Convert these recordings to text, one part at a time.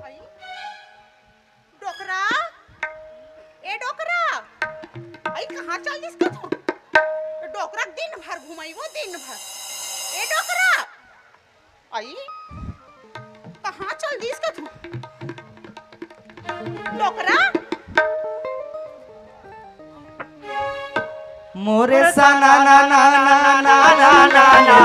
आई डोकरा, ए डोकरा, आई कहाँ चल दिस का तू? डोकरा दिन भर घुमाई वो दिन भर। ए डोकरा, आई कहाँ चल दिस का तू? डोकरा, मोरे सा ना ना ना ना ना ना ना ना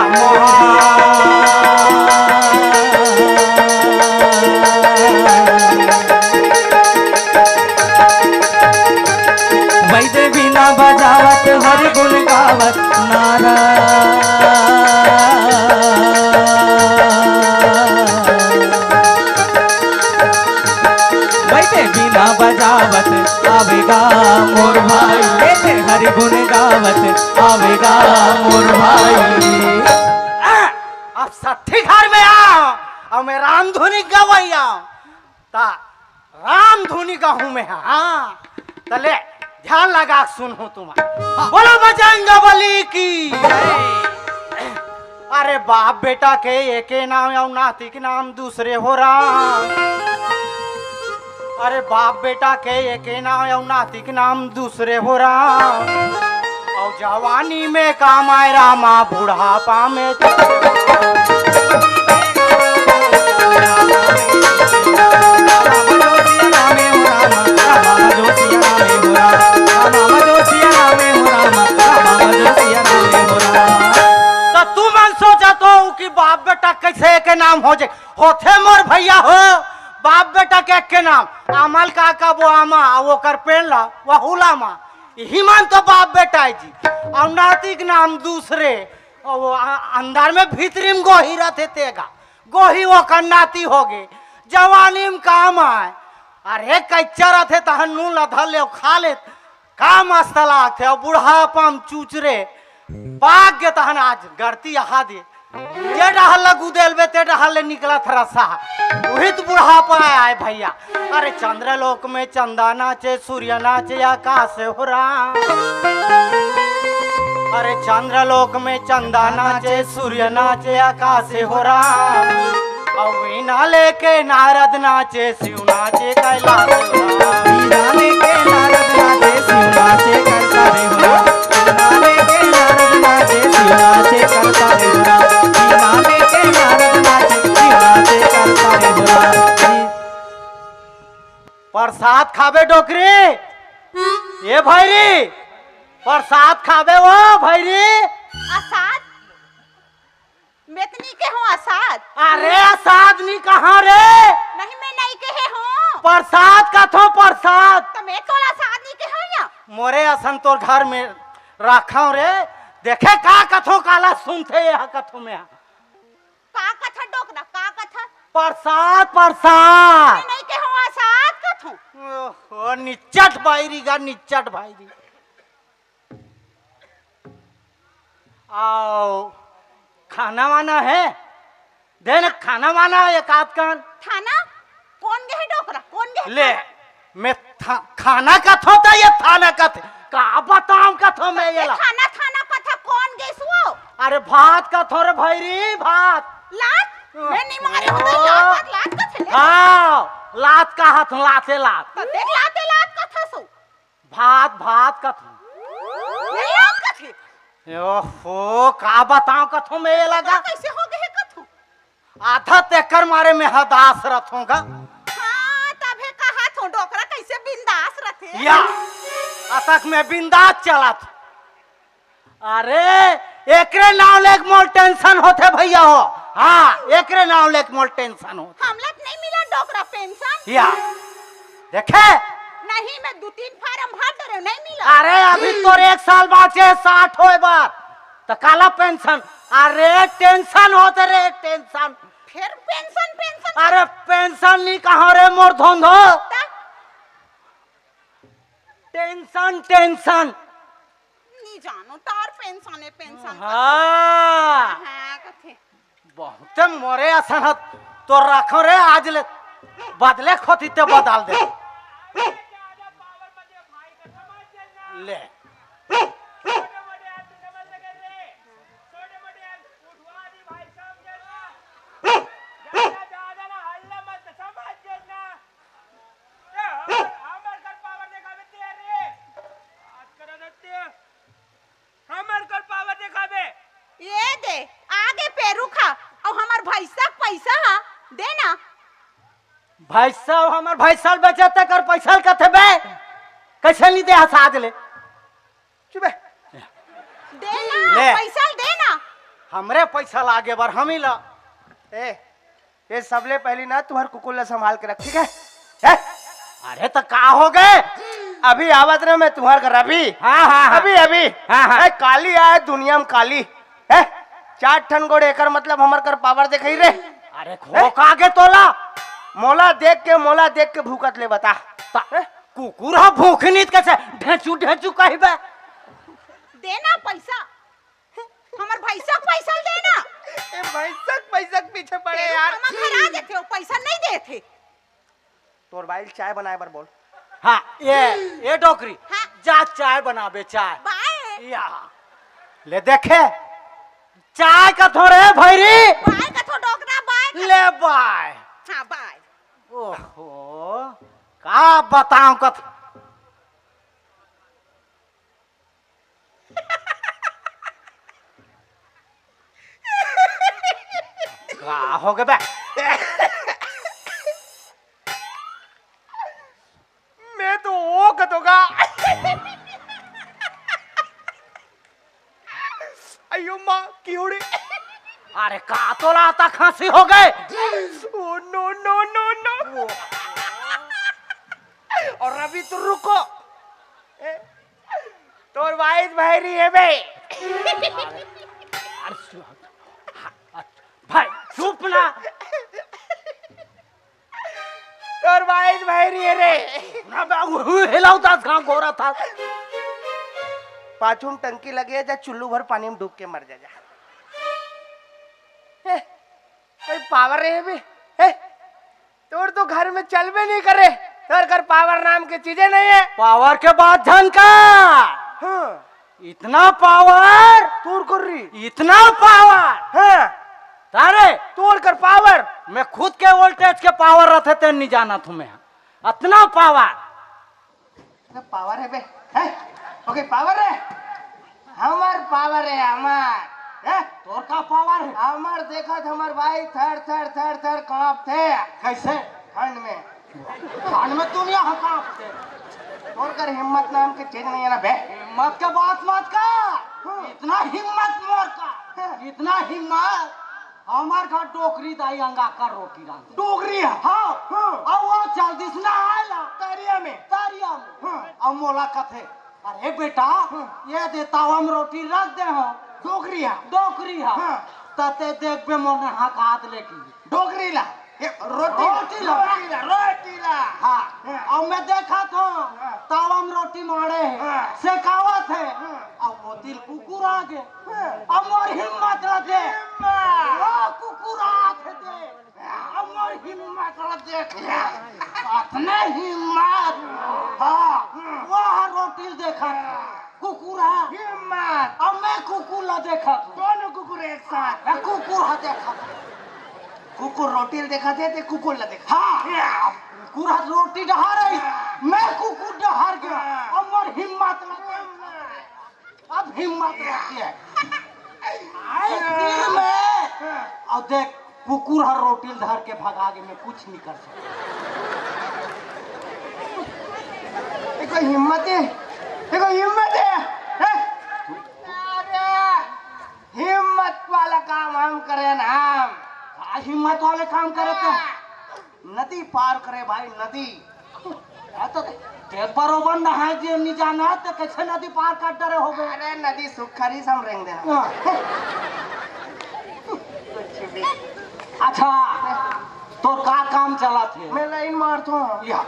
वैदे बिना बजावत हरि गुण गावत नारा वैदे बिना बजावत आवेगा मोर भाई, हरि गुण गावत आवेगा मोर भाई। अब सठी घर में आओ और मैं राम धुनी गवैया ता राम धुनी गाहूं मैं। हाँ तले ध्यान लगा सुनो तुम्हारा। बोलो बजरंग बली की। अरे बाप बेटा के एक नाम या नाती के नाम दूसरे हो रहा। अरे बाप बेटा के एक नाम या नाती के नाम दूसरे हो रहा। और जवानी में काम आए रामा, बुढ़ापा में तो तू मन सोचा तो कि बाप बेटा कैसे के नाम हो जाए। होथे मोर भैया हो बाप बेटा के नाम अमल काका वो आमा वो कर पेला वो हुलामा यही मान तो बाप बेटा है जी। और नाती के नाम दूसरे और वो अंदर में भीतरी में गोही रहते तेगा गोही वो कर नाती हो गए जवानी में काम आए। अरे कच्चा रहते तहन नू लधा ले खा ले काम अस्तला थे और बुढ़ापा में चूचरे पाग के तहन आज गड़ती यहाँ दे ये डहल गुदेल बे ते डहल निकला थरा सा वही तो बुढ़ापा आए भैया। अरे चंद्रलोक में चंदा नाचे सूर्य नाचे आकाश हो रहा। अरे चंद्रलोक में चंदा नाचे सूर्य नाचे आकाश हो रहा। और वीणा लेके नारद नाचे शिव नाचे कैलाश वीणा लेके नारद नाचे शिव नाचे करता रे हो। वीणा लेके नारद नाचे शिव नाचे करता रे हो। वीणा लेके नारद नाचे शिव नाचे करता रे हो। प्रसाद खाबे डोकरी ये भैरी प्रसाद खाबे वो भैरी। असाद मेतनी के हो असाद। अरे असाद नहीं कहाँ रे। नहीं मैं नहीं कहे हूँ। प्रसाद कथो प्रसाद। तो मैं तो असाद नहीं के हो या। मोरे असन तोर घर में रखा रे देखे का कथो काला सुनते यह कथो में का कथा डोकरा का कथा। प्रसाद प्रसाद मैं नहीं के हो असाद कथो। ओहो निच्चट भाईरी गा निच्चट भाईरी। आओ खाना वाना है देन खाना वाना एक आध कान थाना कौन गए डोकरा कौन गए ले मैं खाना कथो था ये थाना कथ का बताऊं कथो मैं ये ला खाना थाना कथा कौन गए वो। अरे भात कथो रे भाईरी भात लात मैं नहीं मारे हो तो लात लात कथे ले। हाँ लात का हाथ लाते लात तो देख लाते लात कथा सो। भात भात कथो ये लात कथे। ओहो का बताऊं कथो में ये लगा कैसे हो गए कथो। आधा तेकर मारे में हदास रथोंगा। हाँ तबे कहा थो डोकरा कैसे बिंदास रहते। या अतक में बिंदास चला था। अरे एकरे नाव लेक मोल टेंशन होते भैया हो। हाँ एकरे नाव लेक मोल टेंशन हो। हमला नहीं मिला डोकरा पेंशन। या देखे नहीं मैं 2-3 फार्म भर दे नहीं मिला। अरे अभी तो 1 साल बाचे 60 होए बार तो काला पेंशन। अरे टेंशन होते रे टेंशन फिर पेंशन पेंशन। अरे पेंशन नहीं कहा रे मोर धोंधो टेंशन टेंशन नहीं जानो तार पेंशन है पेंशन। हाँ हाँ कथे बहुत मोरे असन तो रखो रे आज ले बदले खोती ते बदल दे ले आगे पेरू खा और हमार भैसा पैसा देना। भाई साहब हमार भाई साल बेचते कर पैसा कथे बे कैसे नहीं दे हसा दे ले चुप देना ले। पैसा देना। हमरे पैसा लागे बार हम ही ला ए ये सबले पहली ना तुम्हारे कुकुर ला संभाल के रख, ठीक है? अरे तो का हो गए अभी आवत रहे मैं तुम्हारे घर अभी। हाँ हाँ अभी अभी हाँ, हाँ। ए, काली आए दुनिया में काली है। 4 ठन गोड़े एकर मतलब हमर कर पावर देखई रे। अरे खोका के तोला मोला देख के भूकत ले बता। कुकुर हा भूखनीत कैसे ढेचू ढेचू कहबे देना पैसा हमार भैसा पैसा देना। ए पैसा पीछे पड़े पेरू यार। खामा खरा देथे वो पैसा नहीं देथे। तोर भाई चाय बनाए बर बोल। हाँ ये डोकरी हाँ। जा चाय बनाबे चाय बाय या ले देखे चाय का थोड़े भैरी बाय का तो डोकरा बाय ले बाय हाँ बाय। ओहो का बताऊं कथ का हो गए बे मैं तो वो कतोगा। अयो माँ क्यों? अरे का तोला आता खांसी हो गए oh no no no no. और अभी तो रुको। तोर वाइज भैरी है बे। भाई चुप ना तोर वाइज भैरी है रे। ना बे हिलाउता था गोरा था पाछूम टंकी लगे जा चुल्लू भर पानी में डूब के मर जा। कोई पावर है बे? तोर तो घर में चल भी नहीं करे। तोर घर पावर नाम की चीजें नहीं है। पावर के बाद झनका हाँ। इतना पावर तोर कर रही इतना पावर हाँ। तारे तोर कर पावर मैं खुद के वोल्टेज के पावर रहते ते नहीं जाना तुम्हें इतना पावर पावर है बे है? ओके पावर है हमार पावर है हमार है? तोर का पावर है हमार देखा था हमार भाई थर थर थर थर कांप थे कैसे ठंड में। खान में तुम यहाँ कांपते तोर कर हिम्मत नाम की चीज नहीं है ना बे। हिम्मत के बात मत कर इतना हिम्मत मोर का इतना हिम्मत हमार घर डोकरी दाई अंगा कर रोटी रंग डोगरी है हाँ हाँ। अब वो चल दिसना आयला तारिया में तारिया में हाँ। अब मोला कथे अरे बेटा ये देता हम रोटी रख दे हो डोगरी है डोकरी है हाँ। तते देख बे मोने हाथ लेके डोगरी ला ये रोटी रोटी ला। रोटी ला हाँ अब मैं देखा था तावम रोटी मारे हाँ। सेकावत है अब वो दिल कुकुर आ गए अब मोर हिम्मत रखे वो कुकुर आके दे अब मोर हिम्मत रखे अपने हिम्मत हाँ वहाँ रोटी देखा था कुकुर हिम्मत। अब मैं कुकुर ला देखा था दोनों कुकुर एक साथ। मैं कुकुर हा देखा था कुकुर रोटी देखा थे कुकुर ला देखा। हाँ कुकुर हा रोटी डहा रही मैं कुकुर डहार गया अब मोर हिम्मत लगे अब हिम्मत रखी है आए दिल में और देख कुकुर हर रोटी धर के भगा के मैं कुछ नहीं कर सकता देखो हिम्मत है देखो हिम्मत है अरे हिम्मत वाला काम हम करे ना हम हिम्मत वाले काम करे तो नदी पार करे भाई नदी। तो ते बरोबर नहाए जे नहीं जाना तो कैसे नदी पार कर डरे हो गए अरे नदी सुखरी सम रेंग देना। अच्छा तो का काम चला थे मैं लाइन मारता हूँ या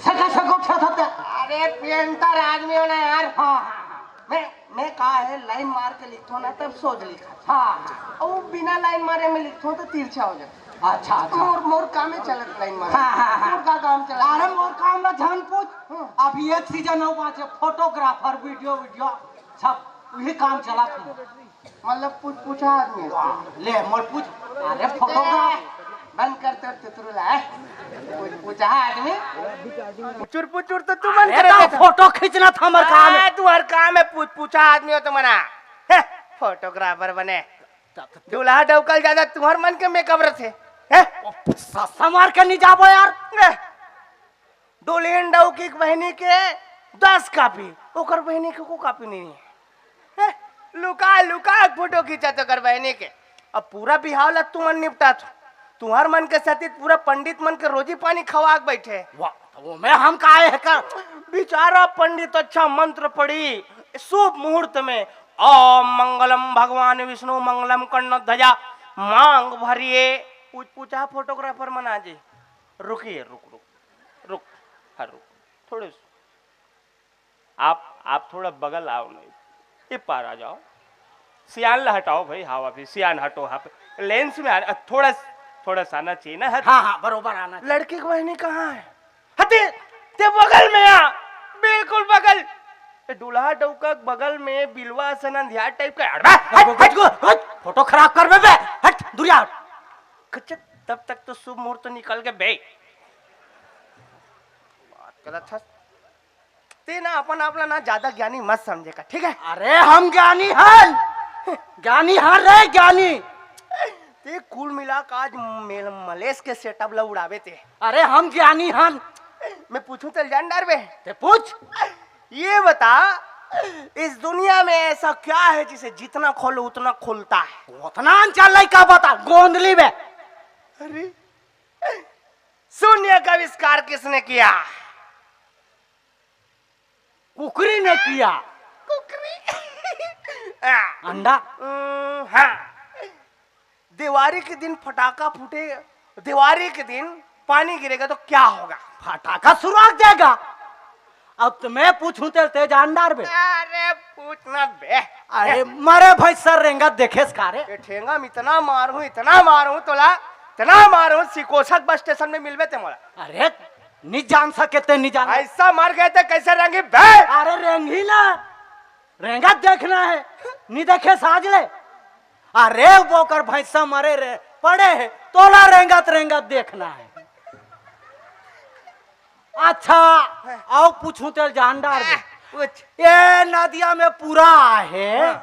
सका सको था अरे पेंटर आदमी हो ना यार। हाँ मैं कहा है लाइन मार के लिखता हूँ ना तब सोच लिखा हाँ और वो बिना लाइन मारे में लिखता हूँ तो तिरछा हो जाता। अच्छा अच्छा मोर मोर काम है चलत लाइन मारे। हाँ। मोर का काम चला। अरे मोर काम ना जान पूछ अभी एक सीजन हो बाचे फोटोग्राफर वीडियो सब वही काम चला था मतलब पूछा आदमी ले मोर पूछ अरे फोटोग्राफ बंद करते तुतरुला है पूछा आदमी पुचुर पुचुर तो तू बंद अरे कर तो फोटो खींचना था हमार काम है तुम्हार काम है पूछा आदमी हो तो मना फोटोग्राफर बने दूल्हा डौकल ज्यादा तुम्हार मन के में कब्र थे हैं? सस्ता मार के नहीं जाबो यार। दुल्हन डौकी बहनी के 10 कापी, ओकर बहनी के को कापी नहीं है। लुका लुका फोटो खींचा तो कर बहनी के। अब पूरा बिहाव ला तुमन निपटा तो तुम्हार मन के साथी पूरा पंडित मन के रोजी पानी खवा के बैठे। वाह, तो वो में हम काहे है कर। बेचारा पंडित अच्छा मंत्र पढ़ी शुभ मुहूर्त में, ओम मंगलम भगवान विष्णु मंगलम कर्ण ध्वजा मांग भरिए। पूछा फोटोग्राफर मना जी, रुकिए रुक रुक रुक, हाँ रुक थोड़े, आप थोड़ा बगल आओ, नहीं ये पार आ जाओ, सियान हटाओ भाई, हाँ अभी सियान हटो, हाँ लेंस में थोड़ा सा आना चाहिए ना। हाँ हाँ बरोबर आना। लड़की की बहनी कहाँ है? हते ते बगल में आ, बिल्कुल बगल, दूल्हा डौका बगल में बिलवा सन अंधिया टाइप का। फोटो खराब कर बे, हट दुनिया। तब तक तो शुभ मुहूर्त निकल के बे बात गलत है। ते ना अपन आपला ना ज्यादा ज्ञानी मत समझेगा, ठीक है? अरे हम ज्ञानी हैं, ज्ञानी हैं रे ज्ञानी। ते कुल मिला का आज मलेश के सेटअप ला उड़ावे थे। अरे हम ज्ञानी हैं। मैं पूछूं चल जान डर बे, ते पूछ। ये बता इस दुनिया में ऐसा क्या है जिसे जितना खोलो उतना खुलता है? उतना चल का बता, गोंदली में। अरे शून्य का आविष्कार किसने किया? कुकरी ने किया। कुकरी अंडा। हाँ, दिवाली के दिन फटाका फूटे, दिवाली के दिन पानी गिरेगा तो क्या होगा? फटाका सुराग देगा। अब तुम्हें पूछूं ते जानदार बे। अरे पूछना बे। अरे मरे भाई सर रेंगा देखे सारे। ये ठेंगा में इतना मारूं तोला, इतना मारूं सिकोसक बस स्टेशन में मिलवे ते मोला। अरे नहीं जान सके ते नहीं जान। ऐसा मर गए थे कैसे रेंगी बे? अरे रेंगी ना, रेंगा देखना है, नहीं देखे साजले। अरे वो कर भैंसा मरे रे पड़े है, तोला रेंगा देखना है। अच्छा आओ पूछूं तेल जानदार बे। ये नदिया में पूरा है,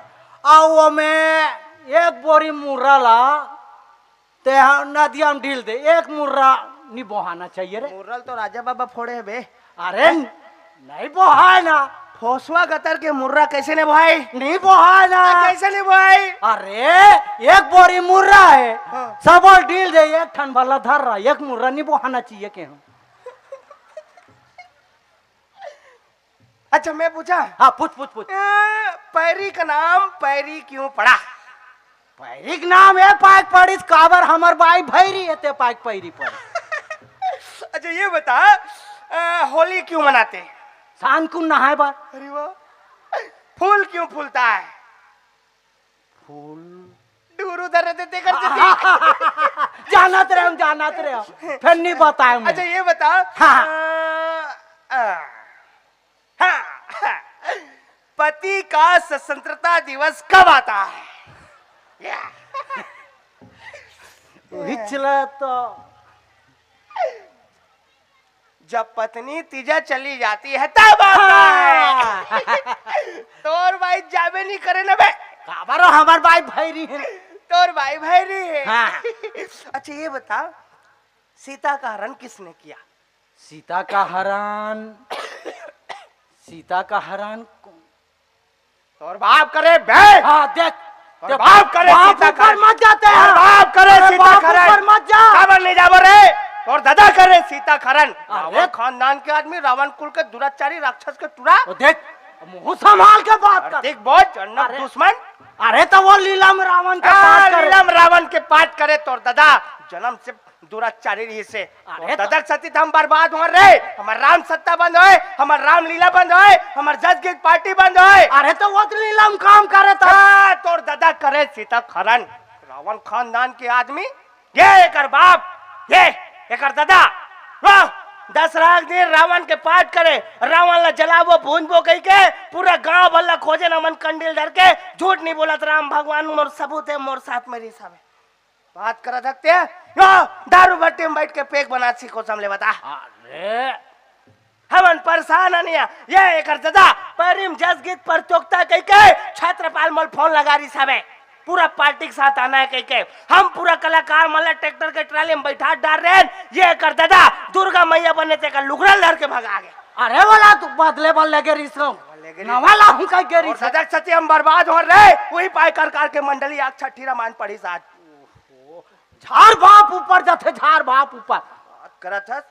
आओ में एक बोरी मुर्रा ला ते नदिया में ढील दे, एक मुर्रा नहीं बोहाना चाहिए रे। मुर्रल तो राजा बाबा फोड़े है बे। अरे नहीं बोहाय ना। ठोसवा गतर के मुर्रा कैसे ने भाई? नहीं बोहाय ना। कैसे ने भाई? अरे एक बोरी मुर्रा है, सब और ढील दे, एक ठन वाला धर रहा, एक मुर्रा नहीं बोहाना चाहिए के हम। अच्छा मैं पूछा? हाँ पूछ। पैरी का नाम पैरी क्यों पड़ा? पैरी का नाम है पाइक पड़ी, काबर हमर बाई भैरी है ते पाइक पैरी पड़ी। अच्छा ये बता होली क्यों मनाते हैं? शान को नहाए बार। अरे वाह, फूल क्यों फूलता है? फूल दूर उधर देते करते जानत रहे फिर नहीं बताए। अच्छा ये बता, पति का स्वतंत्रता दिवस कब आता है? चला तो जब पत्नी तीजा चली जाती है तब आता है। तोर भाई जाबे नहीं करे ना बे। काबर हमार भाई भैरी है। तोर भाई भैरी है। हाँ। अच्छा ये बता, सीता का हरण किसने किया? सीता का हरण तोर बाप करे बे। हाँ देख, तोर बाप करे सीता का हरण। मत जाते हैं। बाप करे सीता का हरण। मत जा। काबर नहीं जाबो रे? और दादा करे सीता खरन। रावण खानदान के आदमी, रावण कुल के दुराचारी राक्षस के टुरा। देख मुंह संभाल के बात कर। देख बहुत जन्नत दुश्मन। अरे तो वो लीलम रावण के पाठ करे। लीलम रावण के पाठ करे तोर दादा जन्म से दुराचारी रही से। दादा सती हम बर्बाद हो रे। हमार राम सत्ता बंद होए, हमार राम लीला बंद होए, हमार जज की पार्टी बंद होए। अरे तो वो लीलम काम करे था। तोर दादा करे सीता खरन। रावण खानदान के आदमी, ये एकर बाप, ये एकर दादा 10 रात दिन रावण के पाठ करे, रावण ला जलावो भूंजबो कही के पूरा गांव भल्ला खोजे न मन कंडील धर के। झूठ नहीं बोलत, राम भगवान मोर सबूत है, मोर साथ मेरी सब है। बात कर सकते हैं दारू भट्टी में बैठ के पेक बना सीखो समले बता। अरे हमन परेशान नहीं है। ये एकर दादा परिम जस गीत प्रतियोगिता कही के छत्रपाल मोल फोन लगा रही सब है। पूरा पार्टी के साथ आना है कह के हम पूरा कलाकार मतलब ट्रैक्टर के ट्राली में बैठा डाल रहे हैं। ये कर दादा दुर्गा मैया बनने ते का लुगड़ा लड़ के भगा गए। अरे वाला तू बदले बदले के रिश्तों नवाला हूं कह के और सदक सच्ची हम बर्बाद हो रहे वही पाई कर के मंडली आग छठी रामायण पढ़ी साथ झाड़ बाप ऊपर जाते झाड़ बाप ऊपर बात करत है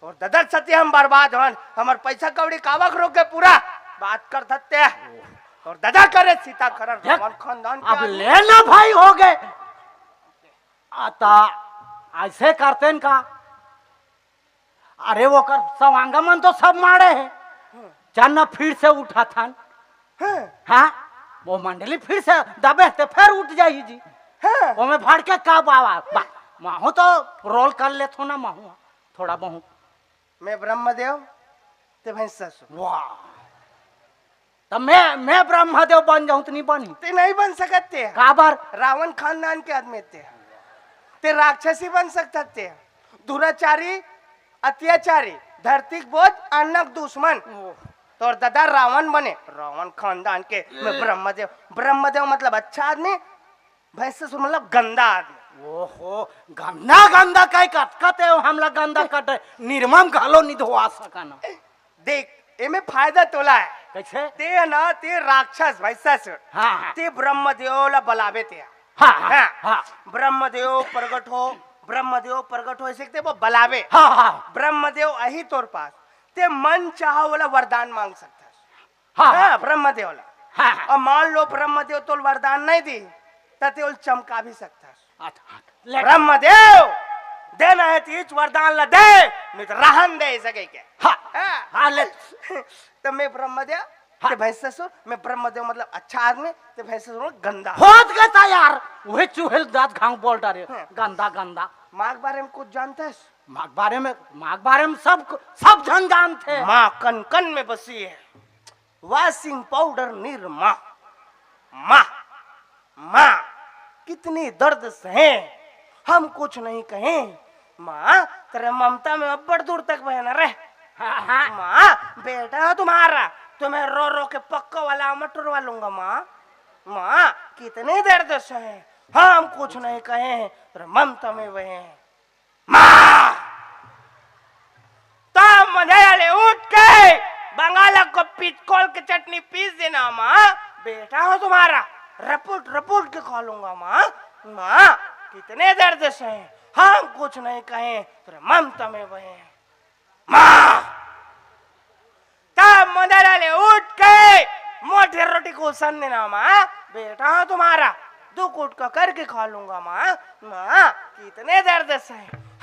और ददक सत्य हम बर्बाद होन हमार पैसा कौड़ी कावक रोक के पूरा बात कर सकते और दादा करे सीता करन रावण खानदान के अब आदमी। लेना भाई हो गए आता ऐसे करते न का अरे वो कर सवांगमन तो सब मारे है चन्ना फिर से उठा था हाँ, हाँ वो मंडली फिर से दबे ते फिर उठ जाई जी हाँ। वो में फाड़ के का बाबा माहू तो रोल कर ले थो ना माहू थोड़ा बहुत मैं ब्रह्मदेव ते भैंस ससुर वाह तब मैं ब्रह्मदेव बन जाऊं तो नहीं बनी ते नहीं बन सकते काबर रावण खानदान के आदमी ते राक्षसी बन सकते दुराचारी अत्याचारी धरती के बोझ अन्नक दुश्मन तो और दादा रावण बने रावण खानदान के मैं ब्रह्मदेव ब्रह्मदेव मतलब अच्छा आदमी भैंस ससुर मतलब गंदा आदमी। ओहो गंदा गंदा कई कटकते हो हमला गंदा कटे निर्मम घालो नहीं धोआ सकना देख एमे फायदा तोला है कैसे ते ना ते राक्षस भैंस ससुर हाँ हाँ ते ब्रह्मदेव ला बलावे ते हाँ हाँ हाँ ब्रह्मदेव प्रगट हो ऐसे वो बलावे हाँ हाँ ब्रह्मदेव अही तोर पास ते मन चाह वाला वरदान मांग सकता हाँ हाँ ब्रह्मदेव ला हाँ और मान लो ब्रह्मदेव तो वरदान नहीं दी तते उल चमका भी सकता ले ब्रह्मदेव देना है तीच वरदान ला दे नहीं तो रहन दे सके के हाँ हाँ। हाँ ले तो मैं ब्रह्मदेव हाँ। ते भैंस ससुर मैं ब्रह्मदेव मतलब अच्छा आदमी ते भैंस ससुर गंदा होत गए था यार वही चूहेल दांत घाव बोल रहे हाँ। गंदा गंदा माँ के बारे में कुछ जानता है माँ के बारे में सब जन जानते माँ कन कन में बसी है वॉशिंग पाउडर निरमा माँ माँ कितनी दर्द सहे हम कुछ नहीं कहें माँ तेरे ममता में अब्बड़ दूर तक बहना रहे हाँ हाँ माँ बेटा तुम्हारा तुम्हें रो रो के पक्का वाला मटरवा लूंगा माँ माँ कितने दर्द सहे हम कुछ नहीं कहें तेरे ममता में बहे माँ तब मझे उठ के बंगाला को पिचकोल की चटनी पीस देना माँ बेटा हो तुम्हारा रपुट रपुट के खा लूंगा माँ माँ कितने दर्द से हम कुछ नहीं कहें तेरे ममता में बहे माँ तब मदर उठ के मोटे रोटी को सन देना माँ बेटा हो तुम्हारा दो कूट का करके खा लूंगा माँ माँ कितने दर्द से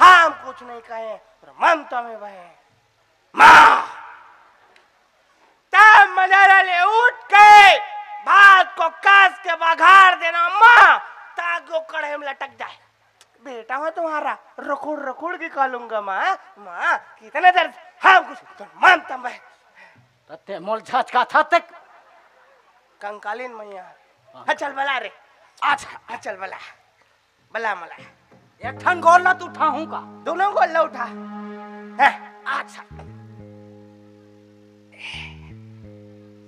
हम कुछ नहीं कहें तेरे ममता में बहे माँ तब मदर उठ के भात को कास के बघार देना माँ ताकि वो कढ़ाई में लटक जाए बेटा हो तुम्हारा रखोड़ रखोड़ के खा लूंगा माँ माँ कितने दर्द हम कुछ तो ममता में ते मोल झचका था तक कंकालीन मैया हाँ चल बला रे अच्छा हाँ चल बला बला मला एक ठन गोल ना तू उठाऊं का दोनों को अल्लाह उठा है अच्छा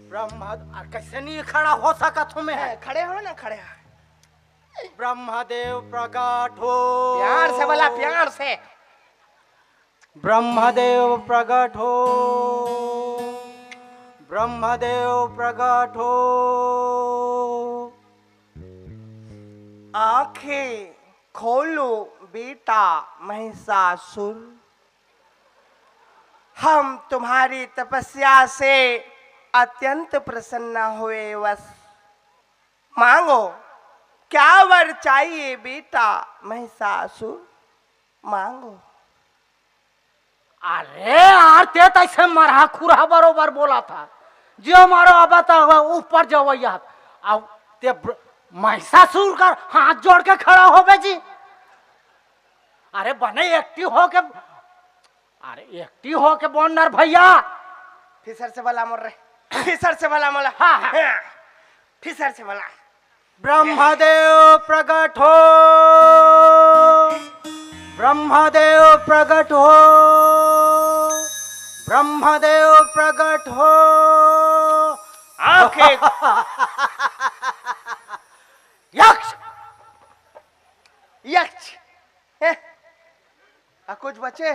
ब्रह्मा कैसे नहीं खड़ा हो सका तुम्हें है खड़े हो ना खड़े हो ब्रह्मदेव प्रकट हो प्यार से बला प्यार से ब्रह्मदेव प्रकट हो ब्रह्मदेव प्रकट हो आंखें खोलो बेटा महिषासुर हम तुम्हारी तपस्या से अत्यंत प्रसन्न हुए बस मांगो क्या वर चाहिए बेटा महिषासुर मांगो अरे आरते तैसे मरहा खुरा बरोबर बोला था जो मारो अब ऊपर जवैया अब ते महिषासुर का हाथ जोड़ के खड़ा हो बे जी अरे बने एक्टिव हो के अरे एक्टिव हो के बोनर भैया फिसर से बला मोर रहे फिसर से बला मोला हाँ, हाँ। फिसर से बला ब्रह्मदेव प्रकट हो ब्रह्मदेव प्रकट हो ब्रह्मदेव प्रकट हो आंखें यक यक्ष हैं? आ कुछ बचे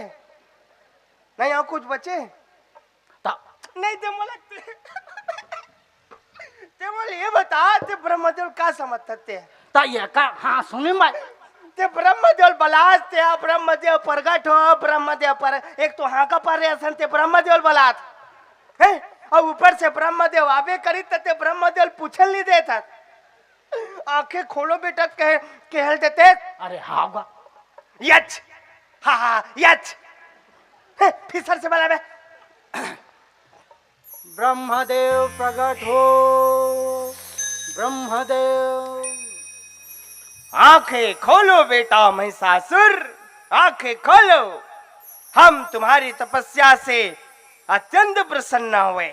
नहीं, और कुछ बचे नहीं। ते मला ते मला हे बता, ते ब्रह्मदेव का समजतात ते? ता ये का हाँ सुनी मैं ते ब्रह्मदेव बलास, ते ब्रह्मदेव प्रगट हो, ब्रह्मदेव पर एक तो हाँ का पारे असन ते ब्रह्मदेव बलात है, और ऊपर से ब्रह्मदेव आवे करी ते ब्रह्मदेव पूछल नहीं देता। आंखें खोलो बेटा कहल देते। अरे हाँ गा यच हाँ हाँ यच फिर सर से बोला बे। ब्रह्मदेव प्रकट हो, ब्रह्मदेव। आंखें खोलो बेटा महिषासुर, आंखें खोलो। हम तुम्हारी तपस्या से अत्यंत प्रसन्न हुए।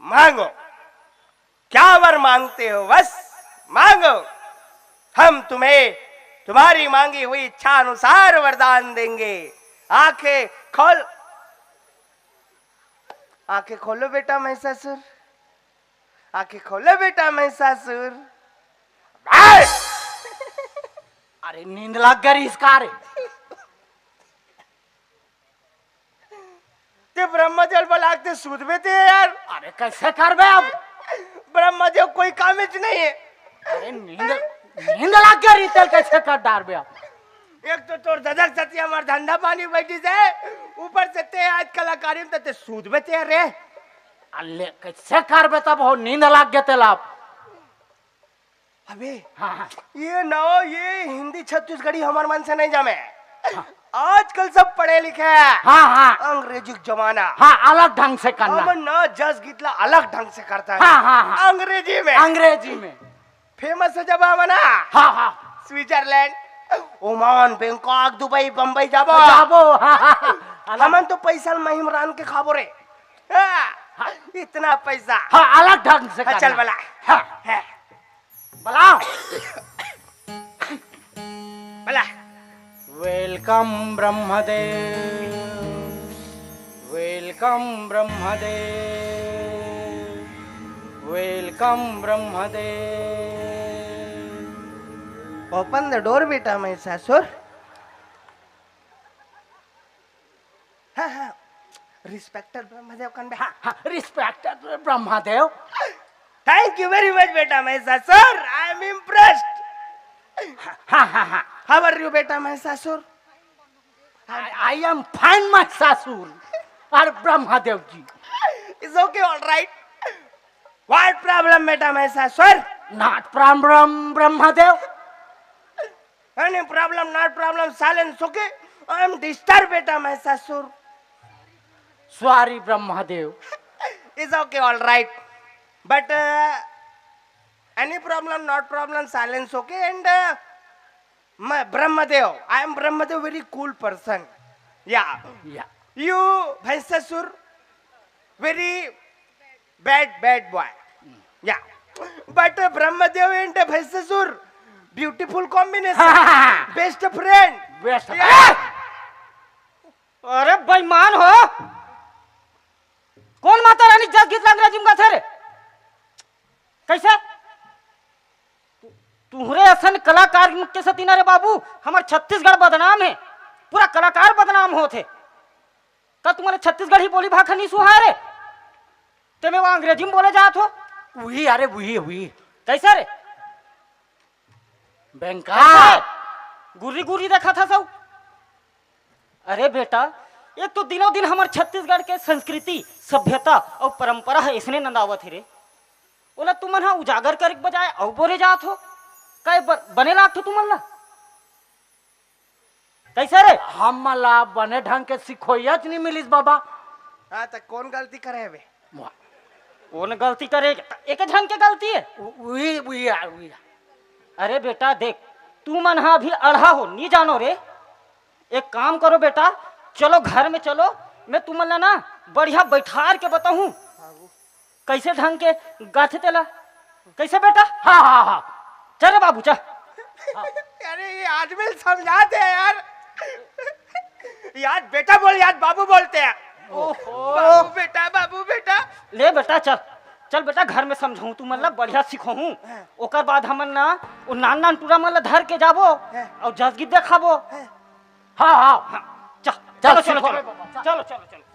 मांगो, क्या वर मांगते हो बस मांगो, हम तुम्हें तुम्हारी मांगी हुई इच्छा अनुसार वरदान देंगे। आंखें खोल, आंखें खोलो बेटा महिषासुर, आंखें खोलो बेटा महिषासुर। अरे नींद लग गई इसका। रे ते ब्रह्मदेव बलागते सूद में थे यार। अरे कैसे कर बे अब? ब्रह्मदेव कोई काम नहीं है। अरे नींद लग गई तेल कैसे कर डार बे अब? एक तो तोर ददक सती हमार धंधा पानी बैठी जाए, ऊपर से ते आज कलाकारी में ते सूद में थे रे। अल्ले कैसे कर बे तब हो? नींद लग गए तेल आप। अबे हाँ हाँ ये ना, ये हिंदी छत्तीसगढ़ी हमार मन से नहीं जामे। आजकल सब पढ़े लिखे हैं। हाँ हाँ अंग्रेजी जमाना। हाँ अलग ढंग से करना। हम ना जस गीतला अलग ढंग से करता है। हाँ हाँ हाँ अंग्रेजी में, अंग्रेजी में फेमस है जब हम ना। हाँ हाँ Switzerland, Oman, Bangkok, Dubai, Bombay जाबो जाबो। हाँ हाँ हमन तो पैसा महिमरान के खाबो रे। हाँ, इतना पैसा। हाँ अलग ढंग से हाँ, करना। चल बला। हाँ है बुलाओ। बला। Welcome Brahmadev, welcome Brahmadev, welcome Brahmadev. Open the door बेटा महिषासुर। हाँ हाँ रिस्पेक्टेड ब्रह्मदेव कन। हाँ हाँ respected Brahmadev. Thank you very much बेटा महिषासुर, आई एम इम्प्रेस्ड। हाँ हाँ हाँ हाउ आर यू बेटा Mahishasur? I am fine Mahishasur. और Brahmadev ji it's okay, all right. What problem बेटा Mahishasur? Not problem Brahmadev. Any problem, not problem, silence, okay? I am disturbed, beta, Mahishasur. Sorry Brahmadev. It's okay, all right. But any problem, not problem, silence, okay? And Brahmadev, I am Brahmadev, very cool person. Yeah. या You, Mahishasur, very bad boy. Yeah. But Brahmadev and Mahishasur, beautiful combination. Best friend. Best. Yeah. अरे बेईमान हो, कौन माता रानी जस गीत अंग्रेजी में गाथे रे? कैसे तुहरे असन कलाकार के सतीना रे बाबू, हमार छत्तीसगढ़ बदनाम है, पूरा कलाकार बदनाम होते। का तुम्हारे छत्तीसगढ़ी बोली भाखा नहीं सुहा रे? ते में वो अंग्रेजी में बोले जात हो? वही अरे वही कैसे रे? बैंका गुरी गुरी देखा था सब। अरे बेटा, एक तो दिनों दिन हमारे छत्तीसगढ़ के संस्कृति, सभ्यता और परंपरा है इसने नंदावत है रे। बोला तुम हाँ उजागर कर बजाय और बोले जात हो काय बने लाग तो तुमन ला कैसे रे? हम ला बने ढंग के सिखोइयत नहीं मिलिस बाबा। हाँ तो कौन गलती करे बे? कौन गलती करे? एक ढंग के गलती है वही। अरे बेटा देख, तू मन हाँ अभी अढ़ा हो नहीं जानो रे। एक काम करो बेटा, चलो घर में चलो, मैं तुमन ना बढ़िया बैठार के बताऊं कैसे ढंग के गाथे तेला। कैसे बेटा? हाँ चल बाबू चल। अरे ये आदमी समझा दे यार। यार बेटा बोल, यार बाबू बोलते हैं। ओहो बाबू बेटा ले बेटा चल चल बेटा घर में समझाऊं तू मतलब बढ़िया सिखाऊं ओकर बाद हमन ना वो नान नान टूरा मतलब धर के जाबो और जसगी देखाबो हाँ हाँ हाँ चल चलो चलो चलो चलो चलो चलो